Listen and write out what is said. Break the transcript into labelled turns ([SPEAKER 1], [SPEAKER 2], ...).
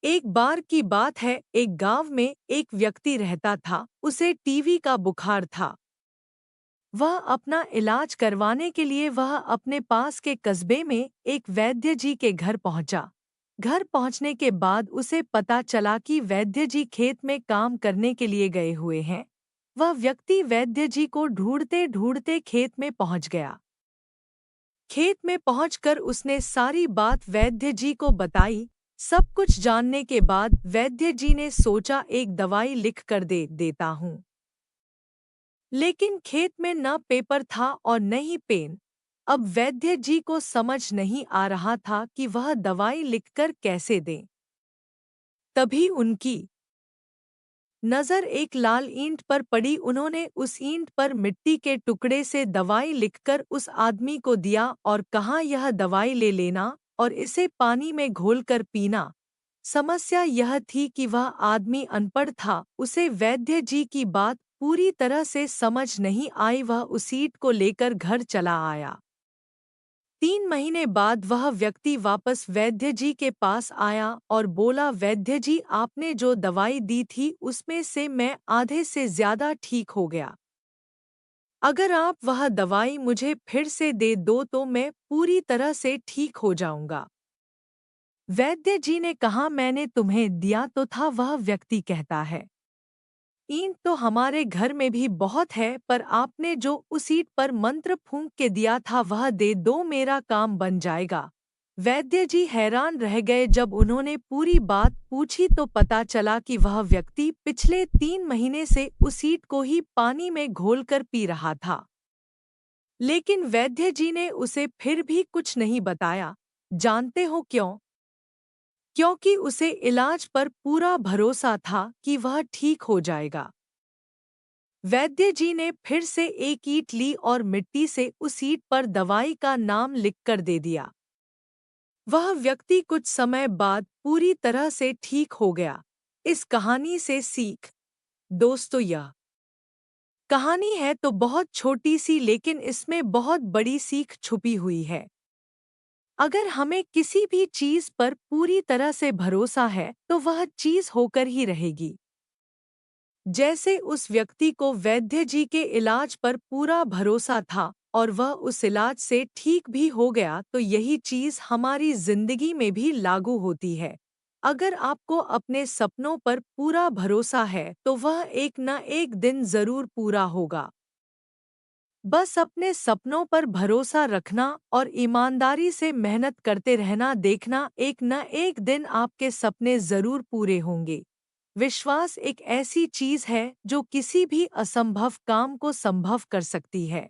[SPEAKER 1] एक बार की बात है, एक गांव में एक व्यक्ति रहता था। उसे टीवी का बुखार था। वह अपना इलाज करवाने के लिए वह अपने पास के कस्बे में एक वैद्य जी के घर पहुंचा। घर पहुंचने के बाद उसे पता चला कि वैद्य जी खेत में काम करने के लिए गए हुए हैं। वह व्यक्ति वैद्य जी को ढूंढते ढूंढते खेत में पहुंच गया। खेत में पहुंचकर उसने सारी बात वैद्य जी को बताई। सब कुछ जानने के बाद वैद्य जी ने सोचा, एक दवाई लिख कर दे देता हूँ। लेकिन खेत में न पेपर था और न ही पेन। अब वैद्य जी को समझ नहीं आ रहा था कि वह दवाई लिखकर कैसे दें। तभी उनकी नज़र एक लाल ईंट पर पड़ी। उन्होंने उस ईंट पर मिट्टी के टुकड़े से दवाई लिखकर उस आदमी को दिया और कहा, यह दवाई ले लेना और इसे पानी में घोलकर पीना। समस्या यह थी कि वह आदमी अनपढ़ था। उसे वैद्य जी की बात पूरी तरह से समझ नहीं आई। वह उस ईंट को लेकर घर चला आया। 3 महीने बाद वह व्यक्ति वापस वैद्य जी के पास आया और बोला, वैद्य जी, आपने जो दवाई दी थी उसमें से मैं आधे से ज्यादा ठीक हो गया। अगर आप वह दवाई मुझे फिर से दे दो तो मैं पूरी तरह से ठीक हो जाऊंगा। वैद्य जी ने कहा, मैंने तुम्हें दिया तो था। वह व्यक्ति कहता है, ईंट तो हमारे घर में भी बहुत है, पर आपने जो उस ईंट पर मंत्र फूंक के दिया था वह दे दो, मेरा काम बन जाएगा। वैद्य जी हैरान रह गए। जब उन्होंने पूरी बात पूछी तो पता चला कि वह व्यक्ति पिछले 3 महीने से उस ईंट को ही पानी में घोलकर पी रहा था। लेकिन वैद्य जी ने उसे फिर भी कुछ नहीं बताया। जानते हो क्यों? क्योंकि उसे इलाज पर पूरा भरोसा था कि वह ठीक हो जाएगा। वैद्य जी ने फिर से एक ईंट ली और मिट्टी से उस ईंट पर दवाई का नाम लिखकर दे दिया। वह व्यक्ति कुछ समय बाद पूरी तरह से ठीक हो गया। इस कहानी से सीख। दोस्तों, यह कहानी है तो बहुत छोटी सी, लेकिन इसमें बहुत बड़ी सीख छुपी हुई है। अगर हमें किसी भी चीज पर पूरी तरह से भरोसा है तो वह चीज होकर ही रहेगी। जैसे उस व्यक्ति को वैद्य जी के इलाज पर पूरा भरोसा था और वह उस इलाज से ठीक भी हो गया, तो यही चीज हमारी जिंदगी में भी लागू होती है। अगर आपको अपने सपनों पर पूरा भरोसा है तो वह एक न एक दिन जरूर पूरा होगा। बस अपने सपनों पर भरोसा रखना और ईमानदारी से मेहनत करते रहना। देखना, एक न एक दिन आपके सपने जरूर पूरे होंगे। विश्वास एक ऐसी चीज है जो किसी भी असंभव काम को संभव कर सकती है।